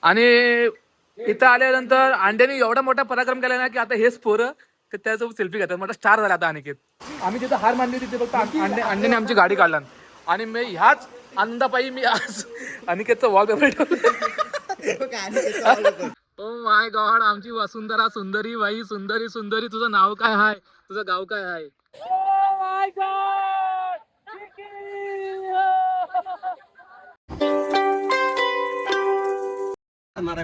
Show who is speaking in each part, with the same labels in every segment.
Speaker 1: आणि इथं आल्यानंतर अंड्याने एवढा मोठा पराक्रम केला ना की आता हेच पोरं तर त्यासोबत सेल्फी घेतात. मोठा स्टार झाला आता अनिकेत. आम्ही तिथं हार मानली होती, फक्त अंड्याने आमची गाडी काढला आणि मी ह्याच आनंदापायी मी आज अनिकेतचं वॉलपेपर ठेवलं. ओ माय गॉड, आमची वसुंधरा सुंदरी बाई, सुंदरी सुंदरी, तुझं नाव काय आहे, तुझं गाव काय आहे? Oh my God,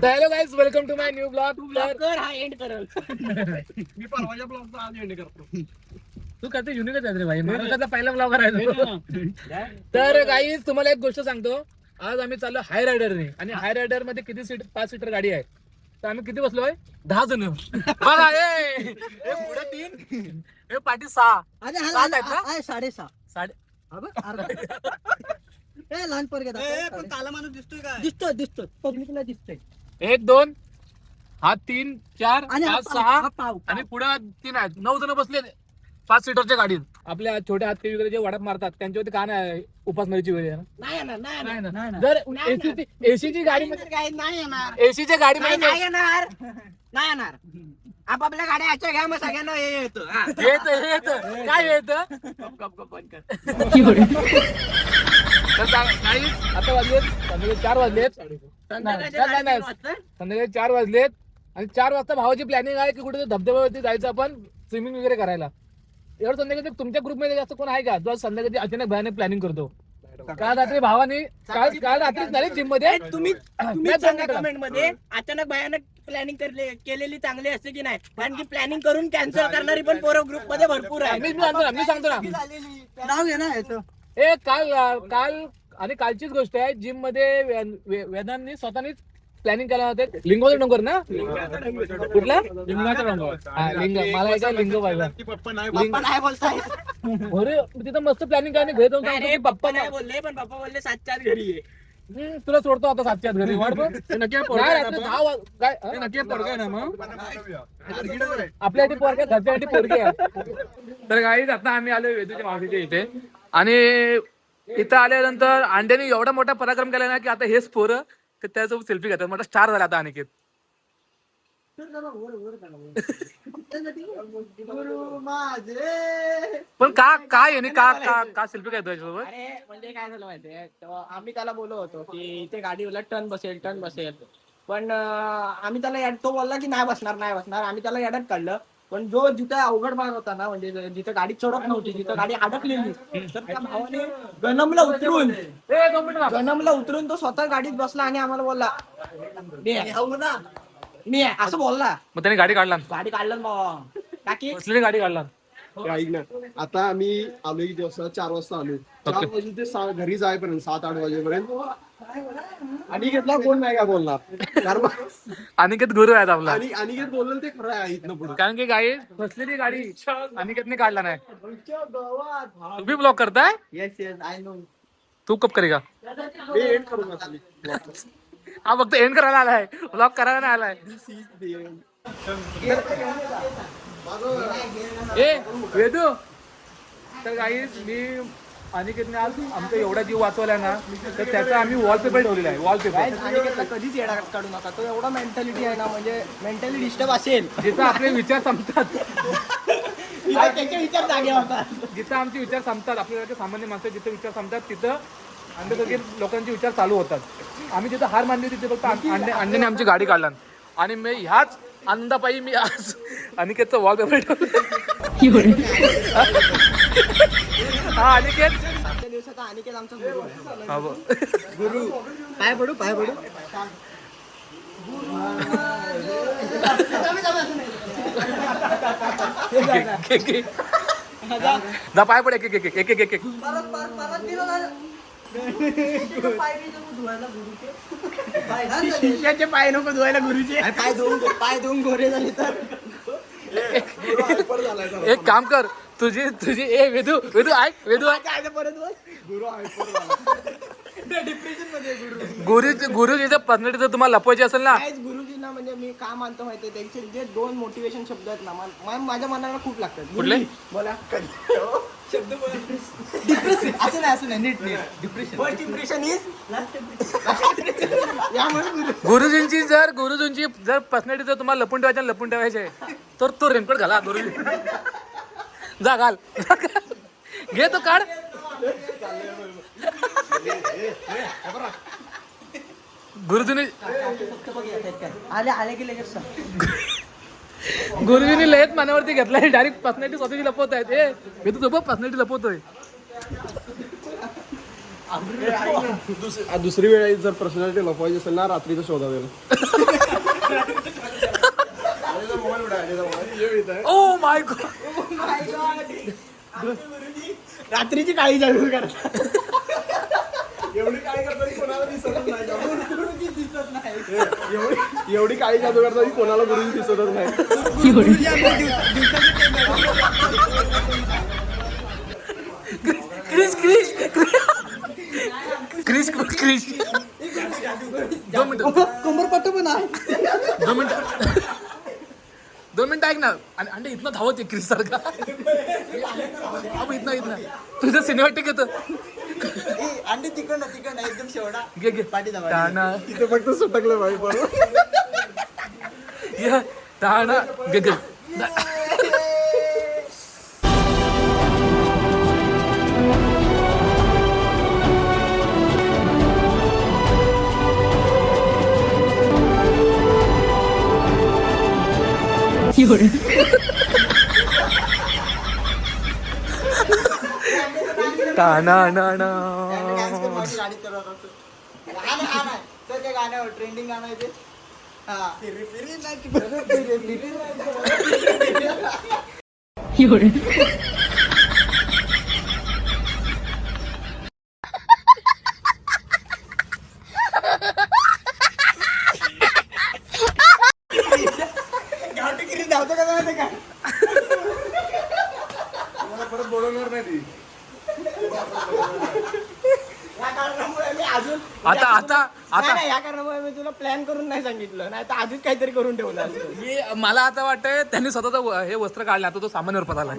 Speaker 1: hello guys, welcome to my new blog.
Speaker 2: हा एंड करल.
Speaker 3: मी परवाच्या ब्लॉगचा आज एंड करतो.
Speaker 1: तू करते युनिकच आहे रे भाई, माझा पहिला ब्लॉग आहे. तर गाईज तुम्हाला एक गोष्ट सांगतो, आज आम्ही चाललो हाय रायडरने आणि हाय रायडर मध्ये किती सीट, 5 सीटर गाडी आहे. तर आम्ही किती बसलोय? 10 जण. बघा ए पुढे 3, हे पाठी 6.
Speaker 2: साडेसहा लहान पोरगे
Speaker 3: पण काला माणूस दिसतोय का?
Speaker 2: दिसतोय पब्लिकला दिसतोय.
Speaker 1: 1 2 हा 3 4
Speaker 2: आणि
Speaker 1: 5 6
Speaker 2: पाव
Speaker 1: आणि पुढे 3 आहेत. 9 जण बसले 5 सीटरच्या गाडीत. आपल्या छोट्या हात वगैरे जे वाडप मारतात त्यांच्यावरती का नाही उपासमारीची वेळ आहे ना?
Speaker 2: नाही येणार.
Speaker 1: जर एसीची गाडी
Speaker 2: नाही येणार.
Speaker 1: एसीच्या गाडीमध्ये
Speaker 2: नाही येणार. आपापल्या गाड्या याच्या घ्या, मग सगळ्यांना हे येतं.
Speaker 1: येत काय येत. आता वाजलेत संध्याकाळी 4 वाजलेत. संध्याकाळी 4 वाजलेत आणि 4 वाजता भावाची प्लॅनिंग आहे की कुठे धबधब्यावरती जायचं आपण स्विमिंग वगैरे करायला. एवढं संध्याकाळी तुमच्या ग्रुपमध्ये जास्त कोण आहे का जो संध्याकाळी अचानक भयानक प्लॅनिंग करतो? काल रात्री भावाने काल रात्रीच नाही जिम मध्ये
Speaker 2: तुम्ही सांगा कमेंट मध्ये, अचानक भयानक प्लॅनिंग केलेली चांगली असते की नाही? कारण की प्लॅनिंग करून कॅन्सल करणारी पण पोरं ग्रुप मध्ये भरपूर आहे.
Speaker 1: मी सांगतो ना
Speaker 2: नाव घे ना याचं.
Speaker 1: ए काल आणि कालचीच गोष्ट आहे. जिम मध्ये वेदांनी स्वतःनीच प्लॅनिंग केला होते. लिंगोचा डोंगर ना कुठला? लिंगाचा डोंगर. लिंग मला एका लिंग पाहिजे.
Speaker 3: पप्पा नाही
Speaker 2: पप्पा नाही बोलताय.
Speaker 1: अरे तिथं मस्त प्लॅनिंग करायला घेत होतो.
Speaker 2: पप्पा नाही बोलले, पण पप्पा बोलले 7च्या आत घरी आहे.
Speaker 1: तुला सोडतो आता 7च्या आत घरी. वाट बघ. आपल्या पोरग्या घरच्यासाठी पोरगी आहे. तर गाईज आता आम्ही आलो वेदूच्या मावशीच्या इथे आणि इथं आल्यानंतर अंड्याने एवढा मोठा पराक्रम केला ना की आता हेच पोरं तर त्यासोबत सेल्फी घेतात. मोठा स्टार झाला आता अनिकेत. पण काय आहे का सेल्फी घेतो त्याच्यासोबत?
Speaker 2: अरे म्हणजे काय झालं माहितीये, आम्ही त्याला बोललो होतो की इथे गाडी उलट टर्न बसेल. पण आम्ही त्याला तो बोलला की नाही बसणार. आम्ही त्याला याड्यात काढलं. पण जो जिथे अवघड भाग होता ना, म्हणजे जिथे गाडी चढत नव्हती, जिथे गाडी अडकलेली, तर त्या भावाने गणमला उतरून तो स्वतः गाडीत बसला आणि आम्हाला बोलला मी आहे असं बोलला.
Speaker 1: मग त्याने गाडी काढला
Speaker 2: बाबा काकी
Speaker 1: कसली गाडी काढला?
Speaker 3: ऐक ना, आता आम्ही आलो किती वाजता? 4 वाजता आलो. 4 वाजून ते घरी जायपर्यंत 7-8 वाजेपर्यंत अनिकेतला कोण नाही का बोलणार? कारण
Speaker 1: अनिकेत गुरु आहेत आपला.
Speaker 3: अनिकेत बोललं ते खरं आहे इथनं पुढे.
Speaker 1: कारण की गाडी फसलेली गाडी अनिकेतने काढला नाही. तुम्ही ब्लॉक करताय?
Speaker 2: Yes I know.
Speaker 1: तू कब करेगा?
Speaker 3: मी एंड करू का खाली?
Speaker 1: हा फक्त एंड करायला आलाय, ब्लॉक करायला नाही आलाय. ए वेदू, तर गाईज मी अनिकेतने आज आमचा एवढा जीव वाचवला ना, तर त्याचा आम्ही वॉलपेपर ठेवलेला आहे. वॉलपेपर
Speaker 2: अनिकेतला कधीच येडा काढू नका. तो एवढा मेंटॅलिटी आहे ना, म्हणजे मेंटली डिस्टर्ब असेल.
Speaker 1: जिथं आपले विचार संपतात,
Speaker 2: त्याचे विचार जागे होतात.
Speaker 1: जिथं आमचे विचार संपतात, आपल्यासारखे सामान्य माणसं जिथं विचार संपतात तिथं आमच्यासारखे लोकांचे विचार चालू होतात. आम्ही जिथं हार मानली होती तिथे फक्त अंड्याने आमची गाडी काढला आणि मी ह्याच आनंदापायी मी आज अनिकेतचं वॉलपेपर ठेवलं. हा अनिकेत,
Speaker 2: आजच्या दिवसाचा अनिकेत आमचा गुरु आहे.
Speaker 1: हा बघ.
Speaker 2: गुरु पाय पडू
Speaker 1: दा पाय पड एक
Speaker 2: शिष्याचे पाय नको धुवायला गुरुचे. पाय धुवून गोरे झाले तर
Speaker 1: एक काम कर, तुझी ए वेदू ऐक
Speaker 2: काय परत बोल.
Speaker 3: गुरु आहे
Speaker 1: गुरुजीचं पर्सनॅलिटी जर तुम्हाला लपवायची असेल ना,
Speaker 2: काहीच गुरुजींना म्हणजे मी का मानतो माहितीये, त्यांचे जे 2 मोटिवेशन शब्द आहेत ना माझ्या मनाला खूप लागतात.
Speaker 1: कुठले?
Speaker 2: बोला शब्द असं नाही नीट डिप्रेशन. फर्स्ट इम्प्रेशन इज
Speaker 1: गुरुजींची जर पर्सनॅलिटी जर तुम्हाला लपून ठेवायचे तर तो रेनकोट घाला गुरुजी. जा घाल, घे तो काढ. गुरुजींनी
Speaker 2: आले गेले कसं
Speaker 1: गुरुजींनी लयच मनावरती घेतलाय, डायरेक्ट पर्सनॅलिटी स्वतःची लपवत आहेत. हे तू झोप पर्सनॅलिटी लपवतोय.
Speaker 3: दुसरी वेळ जर पर्सनॅलिटी लपवायची असेल ना, रात्रीचं शोधावेल.
Speaker 1: ओ माय गॉड,
Speaker 2: रात्रीची काळी जादू करतात.
Speaker 3: एवढी काळी करता कोणाला दिसतच नाही. एवढी काळी जादू करता कोणाला गुरुजी दिसतच नाही.
Speaker 1: क्रिश क्रिश क्रिश क्रिश 2 मिनिटं
Speaker 2: कंबरपट्टा पण आहे.
Speaker 1: 2 मिनिटं ऐक ना. आणि अंडे इथनं धावत आहे क्रिश सारखा. इथनं तुझं सिनेमॅटिक येतं.
Speaker 2: अंडी तिकडनं एकदम शेवडा
Speaker 1: घे ताना
Speaker 3: तिथे फक्त सुटकलं भाई पण.
Speaker 1: ताना घे. ताना ना ना
Speaker 2: गाडी चालवत असतो. तर ते गाणं ट्रेंडिंग गाणं आहे ते. गावठी किरी धावतो का माहिती का?
Speaker 3: मला परत बोलवणार नाही ती.
Speaker 2: या कारणामुळे मी अजून
Speaker 1: आता
Speaker 2: नाही, या कारणामुळे मी तुला प्लॅन करून नाही सांगितलं, नाही तर आधीच काहीतरी करून ठेवलं असतं.
Speaker 1: मला आता वाटतंय त्यांनी स्वतःच हे वस्त्र काढलं, आता तो सामान्यावर पदाला.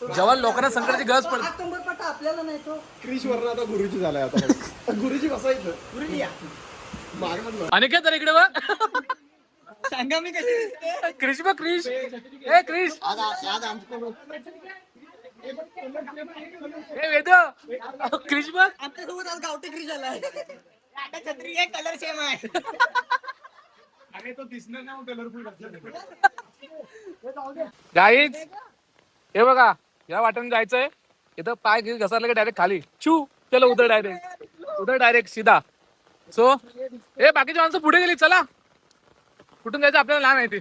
Speaker 1: जेव्हा लोकांना संकटाची गरज पडते.
Speaker 2: कंबरपट्टा आपल्याला नाही तो.
Speaker 3: क्रिश वरनं आता गुरुजी झालाय. आता गुरुजी बसायचं.
Speaker 2: गुरुजी या.
Speaker 3: मागं
Speaker 1: आणि काय तर इकडे बघ.
Speaker 2: सांगा मी कशी
Speaker 1: क्रिश बघ क्रिश. ए क्रिश, ए वेद क्रिश बघ.
Speaker 2: आमच्यासोबत आज गावठी क्रिश आलाय. आता छत्री एक कलर सेम आहे.
Speaker 3: अरे तो दिसणार ना कलरफुल.
Speaker 1: गाईज हे बघा, या वाटेने जायचंय. इथं पाय घसरलं की डायरेक्ट खाली चू. चलो उधर डायरेक्ट सीधा. सो हे बाकीची माणसं पुढे गेली. चला, कुठून जायचं आपल्याला नाही माहिती.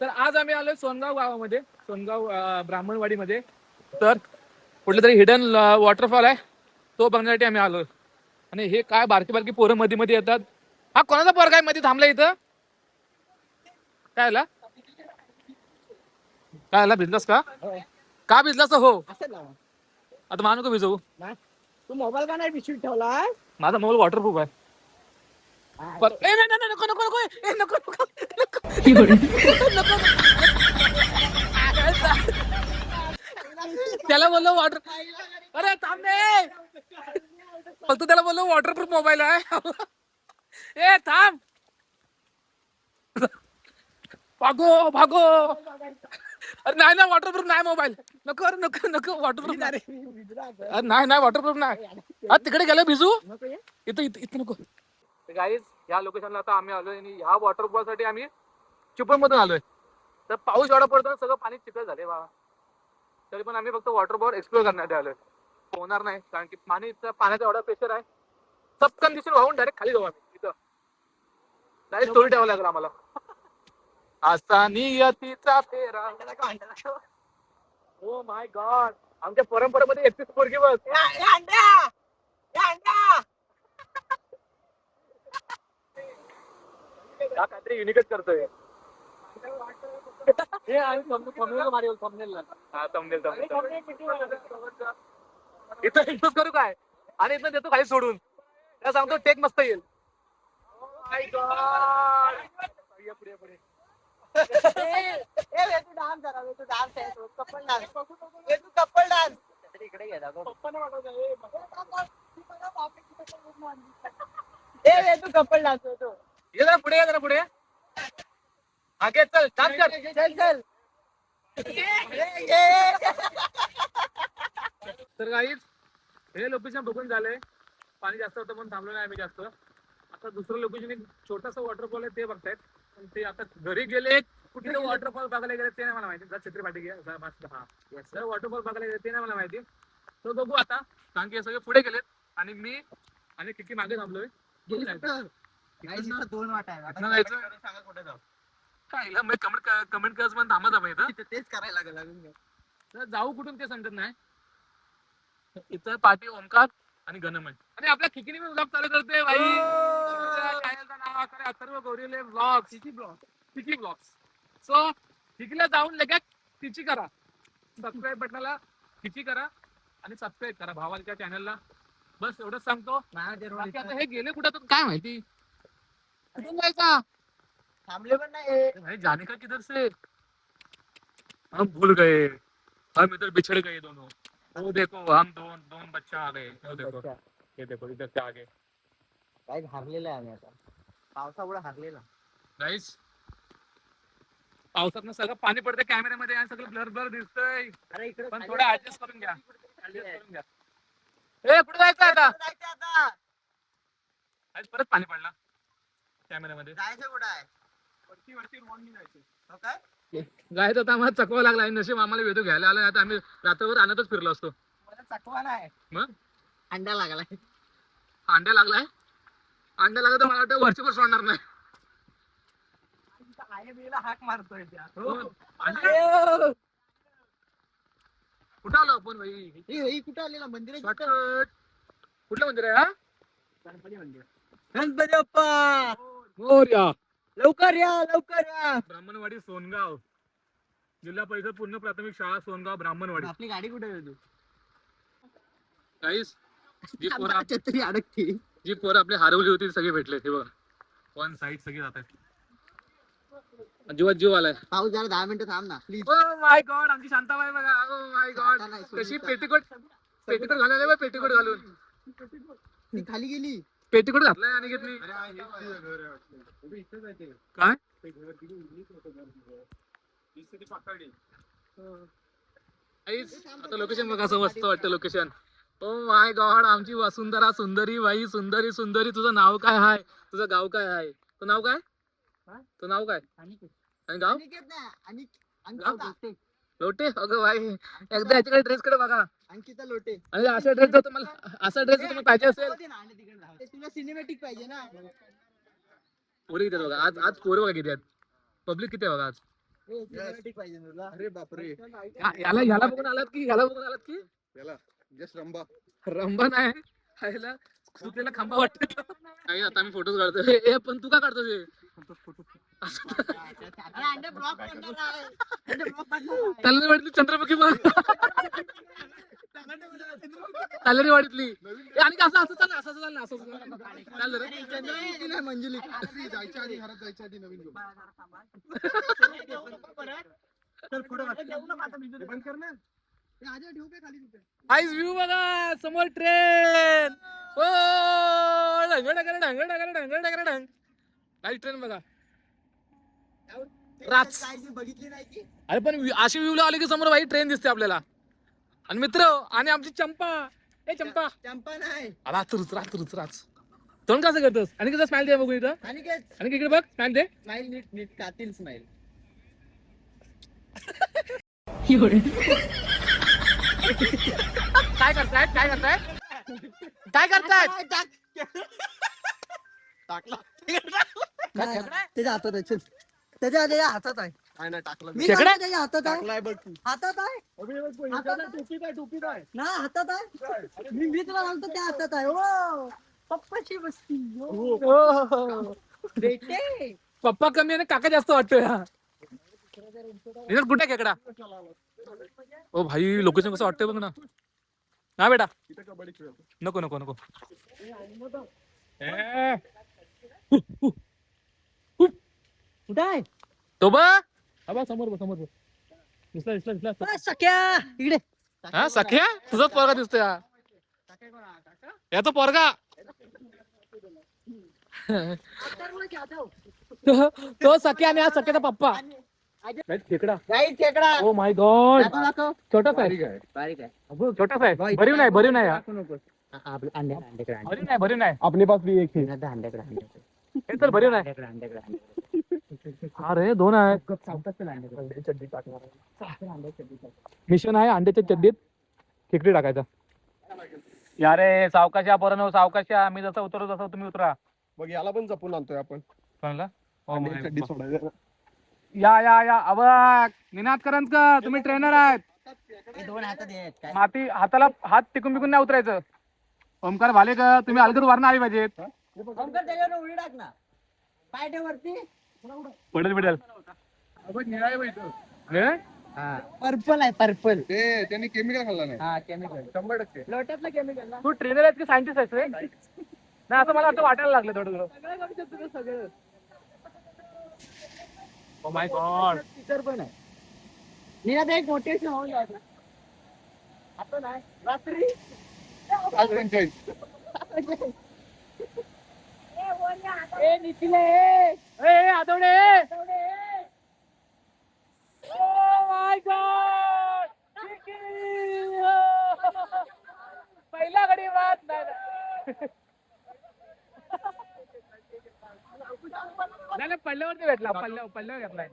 Speaker 1: तर आज आम्ही आलोय सोनगाव गावामध्ये, सोनगाव ब्राह्मणवाडीमध्ये. तर कुठलं तरी हिडन वॉटरफॉल आहे, तो बघण्यासाठी आम्ही आलोय. आणि हे काय बारकी पोरं मध्ये येतात. हा कोणाचा पोर काय मध्ये थांबला इथं? काय आला भिजलास का भिजलास? हो,
Speaker 2: असं लावा.
Speaker 1: आता मान नको भिजवू.
Speaker 2: तू मोबाईल का नाही पिशवीत ठेवलाय?
Speaker 1: माझा मोबाईल वॉटरप्रूफ आहे. त्याला बोललो वॉटर, अरे थांब रे, फक्त त्याला बोललो वॉटरप्रूफ मोबाईल आहे. ए थांब, भागो. अरे नाही ना, वॉटरप्रूफ नाही मोबाईल. नको वॉटरप्रूफ नाही वॉटरप्रूफ नाही. तिकडे गेलं भिजू. इथं नको. गाईज ह्या लोकेशनला आता आम्ही आलोय आणि ह्या वॉटरफॉल साठी आम्ही चिपळूण मधून आलोय. तर पाऊस एवढा पडतो, सगळं पाणी चिखल झाले बाबा. तरी पण आम्ही फक्त वॉटरफॉल एक्सप्लोर करण्यासाठी आलोय. होणार नाही, कारण की पाण्याचा एवढा प्रेशर आहे. चपकन दिसून वाहून डायरेक्ट खाली जाऊ आम्ही. तिथं डायरेक्ट स्टोरी ठेवावं लागेल आम्हाला. असा नियतीचा फेरा. ओ माय गॉड, आमच्या परंपरेमध्ये 31 पोरगी बस. काहीतरी युनिकच करतोय. इथं करू काय? आणि इथं देतो खाली सोडून. त्याला सांगतो टेक मस्त येईल. Oh my God. पुढे पुढे
Speaker 2: इकडे गेला तू कपल डान्स होतो.
Speaker 1: ये जरा पुढे, ये जरा पुढे. आगे चल, डान्स कर.
Speaker 2: चल चल
Speaker 1: तर गाईज हे लोकेशन बघून झालंय. पाणी जास्त होतं पण थांबलो नाही आम्ही जास्त. आता दुसरं लोकेशन एक छोटासा वॉटरफॉल आहे ते बघतायत. पण ते आता घरी गेले कुठे वॉटरफॉल बघायला गेले ते नाही मला माहिती. छत्री पाठी घ्या मस्त. हा वॉटरफॉल बघायला गेले ते नाही मला माहिती. तो बघू आता, कारण की हे सगळे पुढे गेलेत आणि मी आणि किती मागे थांबलोय.
Speaker 2: दोन वाटा आहे.
Speaker 1: इथनं जायचं.
Speaker 2: सांगा कुठे जाऊ.
Speaker 1: काय कमेंट करत पण थांबत आपण इथं.
Speaker 2: तेच करायला लागेल.
Speaker 1: तर जाऊ कुठून ते समजत नाही. इथं पाठी ओमकार आणि गणमय आणि आपल्या खिकिनी मी ब्लॉग चालू करते भाई. चॅनलचं नाव आहे अथर्व गौरीले ब्लॉग. खिकी ब्लॉग्स. सो खिकीला जाऊन लगेच तिची करा सबस्क्राईब बटनाला खिची करा आणि सबस्क्राईब करा भावाच्या चॅनलला. बस एवढंच सांगतो. बाकी आता हे गेले कुठं तर काय माहिती. कुठून जायचा
Speaker 2: थांबले पण नाही.
Speaker 1: भाई जाने का किधर से हम भूल गए. हम इधर बिछड़ गए दोनों. वो देखो हम दोन बच्चा आ गए. वो देखो ये देखो इधर से आगे.
Speaker 2: काय हारलेला आहे आम्ही आता. पावसामुळे हारलेला.
Speaker 1: गाईस पावसात सगळं पाणी पडतं कॅमेऱ्यामध्ये आणि सगळं ब्लर ब्लर दिसतंय.
Speaker 2: अरे इकडे
Speaker 1: पण थोडं ऍडजस्ट करून घ्या. ए कुठे जायचं आता. आज परत पाणी पडला कॅमेऱ्यामध्ये.
Speaker 2: जायचं कुठं आहे.
Speaker 3: वरती रोडनी जायचं.
Speaker 2: हो काय
Speaker 1: गायत आता आम्हाला चकवा लागला आणि नशीब आम्हाला वेदू घ्यायला आला. आता आम्ही रात्रभर आणतच फिरलो असतो.
Speaker 2: मला चकवा नाही.
Speaker 1: मग
Speaker 2: अंडा लागलाय.
Speaker 1: अंड्या लागलाय. अंड्या लागला तर मला वाटतं वर्षभर सोडणार नाही.
Speaker 2: आई बिला हाक मारतोय त्या.
Speaker 1: कुठं आलो आपण भाई.
Speaker 2: कुठं आलेला मंदिर.
Speaker 1: शॉर्टकट. कुठलं मंदिर आहे हा.
Speaker 2: गणपती मंदिर. गणपती बाप्पा
Speaker 1: मोरया.
Speaker 2: लवकर या लवकर या.
Speaker 1: ब्राह्मणवाडी सोनगाव. जिल्हा परिषद पूर्ण प्राथमिक शाळा सोनगाव ब्राह्मणवाडी.
Speaker 2: आपली गाडी कुठे आहे तू.
Speaker 1: गाईस जी पोरं
Speaker 2: छत्री अडकते.
Speaker 1: जी पोरं आपली हरवली होती ती सगळी भेटले. हे बघा वन साईड सगळी जात आहेत. जीवात जीव आलाय.
Speaker 2: पाऊस जरा 10 मिनिटं थांब ना प्लीज.
Speaker 1: ओ माय गॉड आमची शांताबाई बघा. ओ माय गॉड कशी पेटीकोट घालायला बघ. पेटीकोट घालून
Speaker 2: ती खाली गेली.
Speaker 1: पेटीकोट घातलाय आणि घेतली. काय आता लोकेशन बघा असं मस्त वाटतं लोकेशन. ओ माय गॉड आमची वसुंधरा सुंदरी बाई. सुंदरी सुंदरी. तुझं नाव काय आहे. तुझं गाव काय आहे. तो नाव काय. तो नाव काय आणि गाव लोटे. अगं बाई एकदा याच्याकडे ड्रेस कडे बघा.
Speaker 2: अंकिता लोटे.
Speaker 1: आणि अशा ड्रेस जर तुम्हाला असा ड्रेस जर तुम्हाला पाहिजे असेल.
Speaker 2: तुला सिनेमॅटिक पाहिजे ना.
Speaker 1: पोरी किती बघा आज. आज पोरं बघा किती आहेत. पब्लिक किती आहे बघा आज.
Speaker 2: सिनेमॅटिक पाहिजे तुला.
Speaker 3: अरे बापरे.
Speaker 1: याला बघून आलात की
Speaker 3: याला जस्ट रंबा.
Speaker 1: रंबा नाही ह्याला सुतेला खांबा वाटत. आता आम्ही फोटोज काढतोय. ए पण तू का काढतोय. त्याला वाटली चंद्रमुखी बघ. सॅलरी वाढीतली आणि असं असं चाललं असं चाललं असं चाललं रे.
Speaker 2: मंजुली
Speaker 3: जायच्या आधी घरात जायच्या आधी नवीन घेऊ. बंद कर ना.
Speaker 1: आईस व्ह्यू बघा समोर ट्रेन. ओ ढंग काही ट्रेन बघा. रात
Speaker 2: बघितली नाही की.
Speaker 1: अरे पण अशी व्ह्यू आली की समोर बाई ट्रेन दिसते आपल्याला. आणि मित्र आणि आमची चंपा. ए चंपा.
Speaker 2: चंपा नाही.
Speaker 1: राच तोंड कसं करतोस. आणि कसं स्माइल दे बघू इथं.
Speaker 2: आणि काय
Speaker 1: आणि इकडे बघ स्माइल दे.
Speaker 2: स्माइल नीट नीट कातील स्माइल.
Speaker 1: काय करताय
Speaker 2: टाकला. त्याच्या हातात आहे. त्याच्या हातात आहे.
Speaker 3: काय नाही टाकलं.
Speaker 2: मी
Speaker 1: खेकडे?
Speaker 2: सांगतो त्याच्या हातात आहे.
Speaker 3: टाकलाय बघ तू.
Speaker 2: हातात आहे
Speaker 3: टोपीत आहे.
Speaker 2: ना. हातात आहे. मी तुला सांगतो त्या हातात आहे. ओ पप्पाची बसती. बेटे
Speaker 1: पप्पा कमी आणि काका जास्त वाटतोय. कुठे खेकडा. ओ भाई लोकेशन कसं वाटतंय बघ ना. हा बेटा
Speaker 3: इथे कबड्डी खेळतो.
Speaker 1: नको नको नको
Speaker 2: कुठं आहे
Speaker 1: तो बा समोर बघ समोर बघ. दिसला दिसला दिसला
Speaker 2: सख्या इकडे
Speaker 1: हा सख्या तुझाच पोरगा दिसतोय हा. याचा पोरगा तो सख्या आणि हा सख्याचा पप्पा खेकडा
Speaker 2: खेकडा
Speaker 1: ओ माय गॉड छोटाच आहे
Speaker 2: बारीक आहे
Speaker 1: छोटाच आहे भरीव नाही हा. भरीव नाही
Speaker 3: अपने पास भी एक है.
Speaker 1: हे तर भरीव नाही अरे दोन आहे मिशन आहे अंड्याच्या चड्डीत खेकडी टाकायचा यारे सावकाशा पोरांनो सावकाशा मी जसं उतरतो तसं तुम्ही उतरा
Speaker 3: मग याला पण जपून आणतोय आपण.
Speaker 1: कोणाला
Speaker 3: आणि चड्डी सोडायचं.
Speaker 1: या अबक निनाद करंजकर तुम्ही ट्रेनर आहेत
Speaker 2: दोन हातात आहेत काय
Speaker 1: माती हाताला हात टिकून बिकून नाही उतरायचं ओमकार भालेकर तुम्ही अलगद वारणं आली पाहिजेत
Speaker 2: त्याच्यावर उडी टाक ना पाय ठेव वरती
Speaker 1: पडेल बिडेल
Speaker 2: पर्पल आहे पर्पल
Speaker 3: ते त्यांनी केमिकल खाल्ला नाही.
Speaker 2: हा केमिकल
Speaker 3: 100%.
Speaker 2: लोट्यातलं केमिकल ना
Speaker 1: तू ट्रेनर आहेस की सायंटिस्ट आहेस रे नाही असं मला असं वाटायला लागलं थोडं
Speaker 2: सगळं
Speaker 1: ओ माय गॉड
Speaker 2: टीचर पण आहे निनाद एक मोटिवेशन होऊन जायचं आता नाही रात्री
Speaker 3: आज 45.
Speaker 2: ए निखिले
Speaker 1: ए आदवडे ओ माय गॉड पहिला गडी वाद नाही पल्ल्यावरती भेटला पल्ल्यावर घेतलाय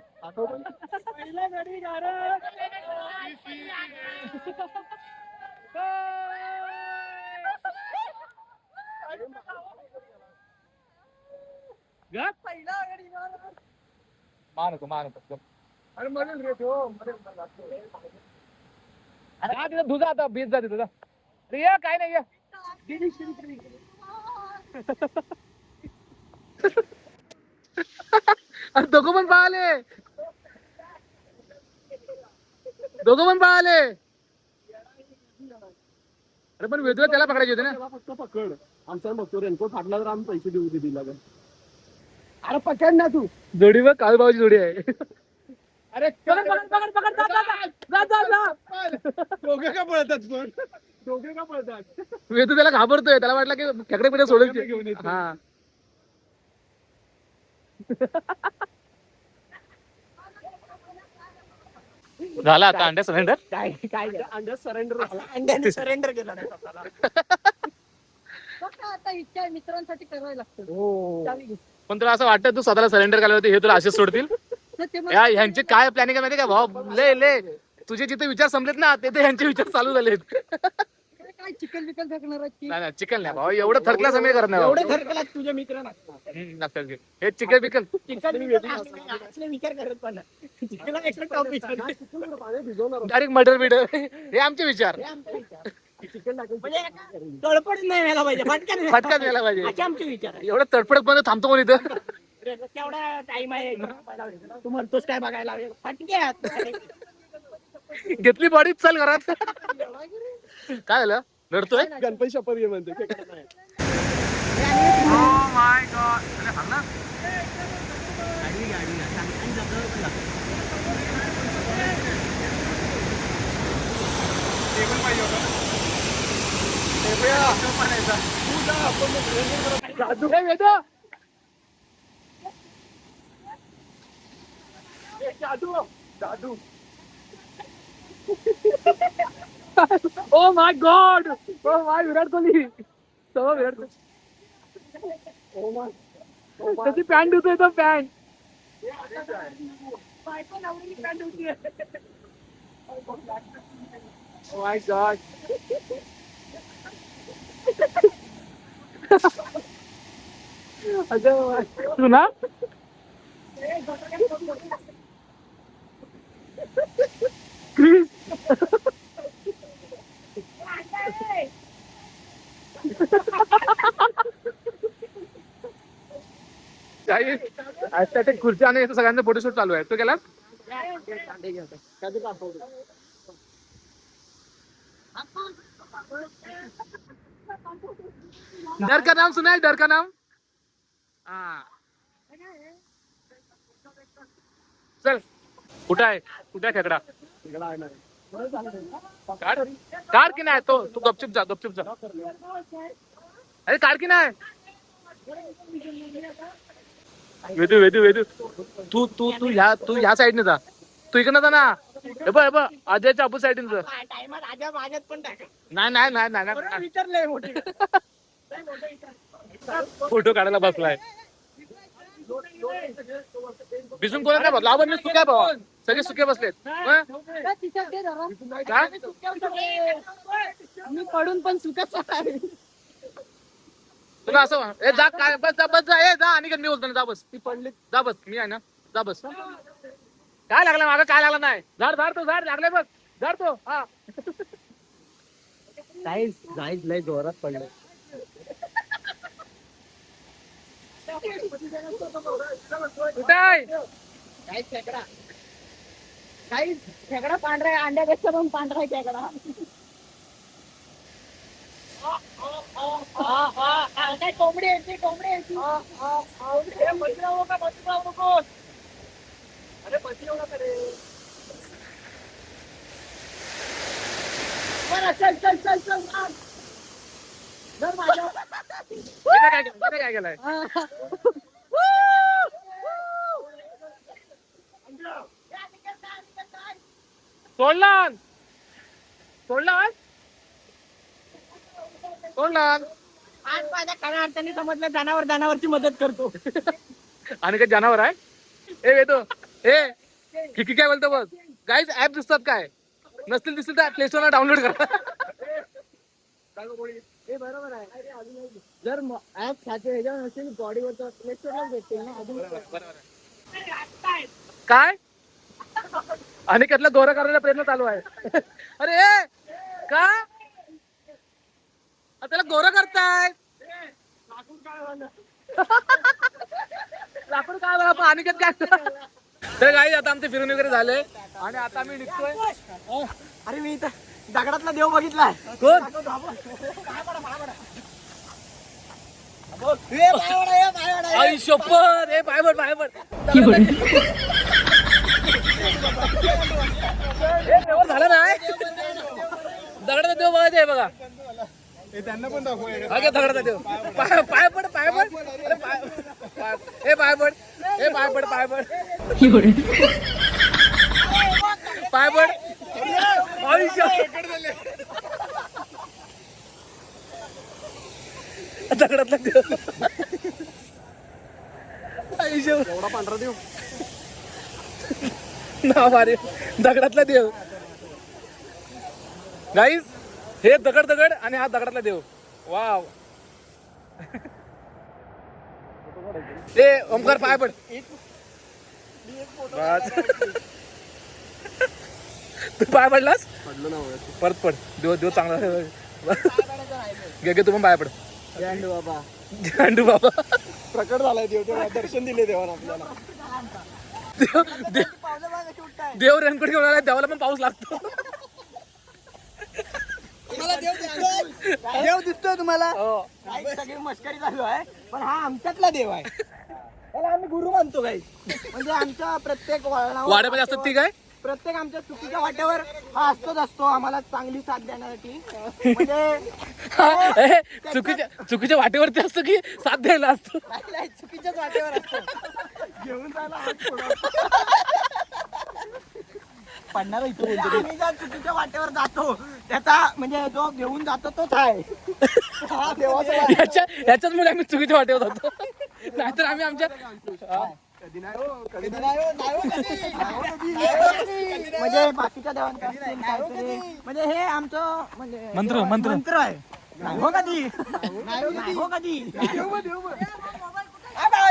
Speaker 2: पहिला गडी पहिला गडी
Speaker 1: नको
Speaker 3: अरे मरेल रे तो
Speaker 1: तिथं तुझा आता बीज जाते तुझा रिया काय नाही ये. अरे दोघं पण पळाले अरे पण वेदूला त्याला पकडायचे होते ना
Speaker 3: त्याला फक्त पकड. आमचा बघतो रेनकोट फाटला तर आम्ही पैसे देऊ दिला.
Speaker 2: अरे पकड ना तू
Speaker 1: जोडीवर काळूबाबाची जोडी आहे अरे पकड जा
Speaker 3: दोघे का पळतात पण दोघे का पळतात.
Speaker 1: वेदू त्याला घाबरतोय त्याला वाटलं की खेकडे पिढे
Speaker 3: घेऊन
Speaker 1: सोडेल
Speaker 3: येतो.
Speaker 1: हा झाला आता अंड्या सिलेंडर
Speaker 2: काय काय
Speaker 3: अंडर सरेंडर
Speaker 2: अंड्याने सरेंडर केलं नाही स्वतःला आता इच्छा मित्रांसाठी करायला लागतं
Speaker 1: पण तुला असं वाटतं तू स्वतःला सरेंडर केलं होते हे तुला असेच सोडतील ह्यांचे काय प्लॅनिंग आहे माहिती का भाऊ लय तुझे जिथे विचार संपलेत ना तिथे ह्यांचे विचार चालू झालेत
Speaker 2: काय चिकन बिकन फेकणार
Speaker 1: नाही चिकन नाही भाऊ एवढं थर्ड समय करणार
Speaker 2: एवढे थरकला तुझे मित्र
Speaker 1: लक्षात घे हे चिकन बिकन
Speaker 2: चिकन विचार करत पण chicken extra
Speaker 1: direct murder bidder हे आमचे विचार
Speaker 2: तळपड नाही व्हायला पाहिजे
Speaker 1: फटका द्यायला पाहिजे
Speaker 2: असे आमचे विचार आहे
Speaker 1: एवढं तडफडत पण थांबतो कोण इथं
Speaker 2: केवढा टाइम आहे तू म्हणतोस काय बघायला फटके
Speaker 1: घेतली बॉडी चल घरात काय झालं लढतोय
Speaker 3: गणपती शपथ घे म्हणते ते काय नाही. जादू
Speaker 1: ओ my God oh my Virat Kohli तो विराट कोहली त्याची पॅन्ट होतोय तो पॅन्ट ओ माय गॉड तू ना क्रिस खुर्ची आणि सगळ्यांचा फोटोशूट चालू आहे तो केला डर का नाम सुना है, डर का नाम? हाँ चल. कुठं आहे, कुठे आहे खेकडा? काढ काढ की नाही, तो तू गपचूप जा, गपचूप जा. अरे काढ की नाही. वेदू वेदू वेदू, तू तू तू ह्या साईडने जा, तू इकडनं जा ना. हे बघ अजयच्या अबू साईडने जा.
Speaker 2: टायमात आजा माझ्यात पण टाका.
Speaker 1: नाही नाही नाही नाही
Speaker 2: बरोबर विचारलंय मोठी.
Speaker 1: फोटो काढायला बसलाय. भिजून कोणा नाही लाव, मी सुक्या भावा, सगळे सुके बसलेत. काय
Speaker 2: मी पडून पण सुकच आहे.
Speaker 1: तुला असं ए जा, काय बस जा, बस जा, ए जा. आणि मी बोलतो ना, जा बस. ती पडली, जा बस, मी आहे ना, जा बस. काय लागला मागं, काय लागला नाही. झाड झाड तो झाड लागलाय बघ, झाड तो. हा
Speaker 2: जाईच लय जोरात पडलं.
Speaker 1: कुठे आहे?
Speaker 2: काही खेकडा, काही खेकडा पांढरा आहे, अंड्यापेक्षा पण पांढरा आहे खेकडा. काय कोंबडी येते, कोंबडी येते. अरे बसली नका रे. बरं चल चल चल चल. धर माझ्या.
Speaker 1: काय केलंय? सोडला सोडला सोडला.
Speaker 2: आज माझ्या खऱ्या अर्थाने समजलं, जनावरची मदत करतो.
Speaker 1: आणि काय जनावर आहे? ए येतो ए किती काय बोलतो बघ. गाईज ऍप दिसतात काय, नसतील दिसतील तर प्ले स्टोअरला डाउनलोड करा.
Speaker 2: हे बरोबर आहे. जर ऍप खाते ह्याच्यावर नसेल बॉडीवर तर प्ले स्टोअरला भेटतील ना.
Speaker 1: काय आणि त्यातला दोरा करायला प्रयत्न चालू आहे. अरे ए का त्याला गोरा करताय? लाकूड काय बघा, पाणी काय. तर काही आता आमचे फिरून वगैरे झाले आणि आता आम्ही निघतोय.
Speaker 2: अरे मी इथं दगडातला देव बघितलाय.
Speaker 1: कोण? आई शपथ, ए पायपड पायपड. देव झालं नाही, दगडाचा देव बघायचं आहे बघा.
Speaker 3: त्यांना पण दाखव.
Speaker 1: दगडाचा देव पायपड पायपड. अरे ए पायपड, ए पायपड पायपड पायपड. आई दगडातला देव.
Speaker 3: एवढा पांढरा देव
Speaker 1: नाव अरे दगडातला देव. गाईज हे दगड आणि हा दगडातला देव. वाव. ए ओमकार पाय पड. तू पाय पडलास?
Speaker 3: पडलो ना
Speaker 1: परत पड. देव चांगला घे तू पण पाय पड.
Speaker 2: बाबा
Speaker 1: झेंडू बाबा
Speaker 3: प्रकट झालाय देव, तेव्हा दर्शन दिले देवाला आपल्याला.
Speaker 1: देव रेनकोट घेऊन आलाय, देवाला पण पाऊस लागतो.
Speaker 2: देव दिसतोय तुम्हाला? सगळी मस्करी चालू आहे, पण हा आमच्यातला देव आहे. त्याला आम्ही गुरु मानतो काही. म्हणजे आमच्या प्रत्येक
Speaker 1: वाड्यामध्ये असतात ती काय,
Speaker 2: प्रत्येक आमच्या चुकीच्या वाट्यावर हा असतो आम्हाला चांगली साथ देण्यासाठी. म्हणजे
Speaker 1: चुकीच्या वाटेवरती असतो की साथ द्यायला असतो.
Speaker 2: नाही, चुकीच्याच वाट्यावर असतो. घेऊन जायला पडणार इथे. आम्ही ज्या चुकीच्या वाटेवर जातो त्याचा म्हणजे जो घेऊन जातो तोच आहे.
Speaker 1: याच्याच मुळे आम्ही चुकीच्या वाटेवर जातो. नाहीतर आम्ही आमच्या
Speaker 2: म्हणजे बाकीच्या देवांकडे म्हणजे हे आमचं म्हणजे मंत्र आहे. नाही हो कधी, नाही हो कधी.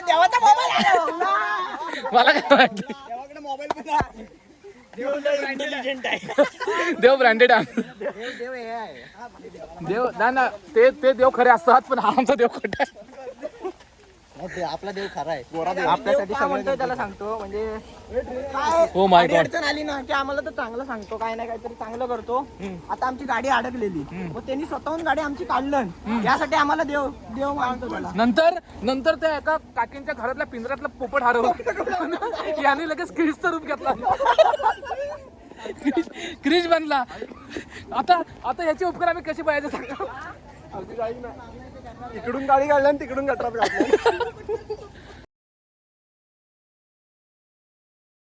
Speaker 2: देवाचा मोबाईल
Speaker 1: मला काय माहिती.
Speaker 2: देवाकडे मोबाईल पण आहे. इंटेलिजंट आहे.
Speaker 1: देव ब्रँडेड आहे.
Speaker 2: देव हे आहे.
Speaker 1: देव ना ते देव खरे असतात, पण हा आमचा देव खोटा आहे.
Speaker 2: आपला देव खरा आहे
Speaker 3: गोरा
Speaker 2: आपल्यासाठी म्हणतोय त्याला सांगतो म्हणजे काय
Speaker 1: Oh my
Speaker 2: गाडी
Speaker 1: God.
Speaker 2: अडचण आली ना की आम्हाला तर चांगलं सांगतो काय नाही काहीतरी चांगलं करतो आता आमची गाडी अडकलेली मग त्यांनी स्वतःहून गाडी आमची काढलं यासाठी आम्हाला देव देव मानतो त्याला
Speaker 1: नंतर त्या एका काकींच्या घरातल्या पिंजऱ्यातला पोपट हरवलं याने लगेच क्रिसचा रूप घेतला क्रिश बनला आता याचे उपकार आम्ही कसे पाहिजे सांगा
Speaker 3: इकडून गाडी काढल्या आणि तिकडून गटरात घातल्या